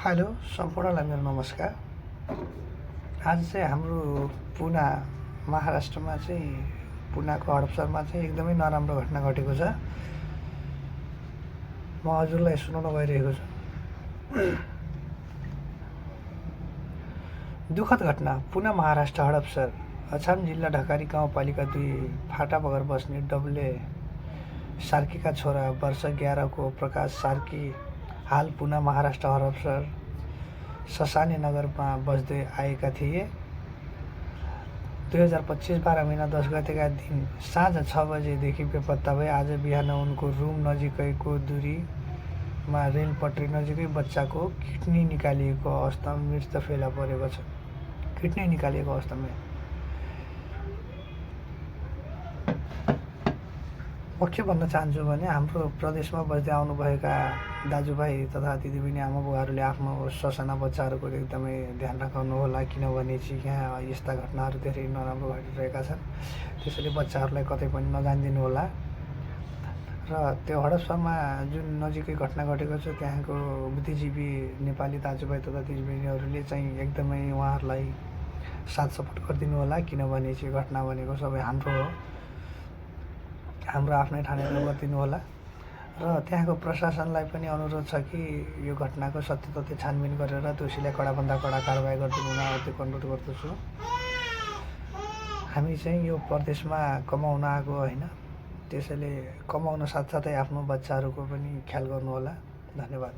Hello सम्पूर्णलाई मेरो नमस्कार। आज चाहिँ हाम्रो पुना महाराष्ट्रमा चाहिँ पुनाको हडपसरमा चाहिँ एकदमै नराम्रो घटना घटेको छ। म हजुरलाई सुनाउन गइरहेको छु। दुःखद घटना पुना महाराष्ट्र हडपसर अछाम जिल्ला ढकारी गाउँपालिका 2 फाटा बगर बस्ने डब्ले सार्कीका छोरा वर्ष 11 को प्रकाश सार्की हाल पुना महाराष्ट्र हडपसर ससाने नगरमा बस्दै आएका थिए। 2025 12 महिना 10 गतेका दिन साँझ 6 बजेदेखि बेपत्ता भए आज बिहान उनको रुम नजिकैको दूरीमा रेलपट्री नजिकै बच्चाको किडनी निकालिएको अवस्थामा मृत फेला परेको छ। किडनी निकालिएको अवस्थामा म के भन्न चाहन्छु भने हाम्रो प्रदेशमा बस्दै आउनुभएका दाजुभाइ तथा दिदीबहिनी आमाबुवाहरूले आफ्नो ससाना बच्चाहरूको एकदमै ध्यान राख्नु होला, किनभने चाहिँ यहाँ यस्ता घटनाहरू धेरै नराम्रो घटिरहेका छन्। त्यसैले बच्चाहरूलाई कतै पनि नजान्दिनु होला। र त्यो हडपसरमा जुन नजिकै घटना घटेको छ त्यहाँको बुद्धिजीवी नेपाली दाजुभाइ तथा दिदीबहिनीहरूले चाहिँ एकदमै उहाँहरूलाई साथ सपोर्ट गरिदिनु होला, किनभने चाहिँ घटना भनेको सबै हाम्रो आफ्नै ठानेर गरिदिनु होला। र त्यहाँको प्रशासनलाई पनि अनुरोध छ कि यो घटनाको सत्य तथ्य छानबिन गरेर दोषीलाई कडाभन्दा कडा कारबाही गरिदिनु हुन हार्दिक अनुरोध गर्दछु। हामी चाहिँ यो प्रदेशमा कमाउन आएको होइन, त्यसैले कमाउन साथसाथै आफ्नो बच्चाहरूको पनि ख्याल गर्नुहोला। धन्यवाद।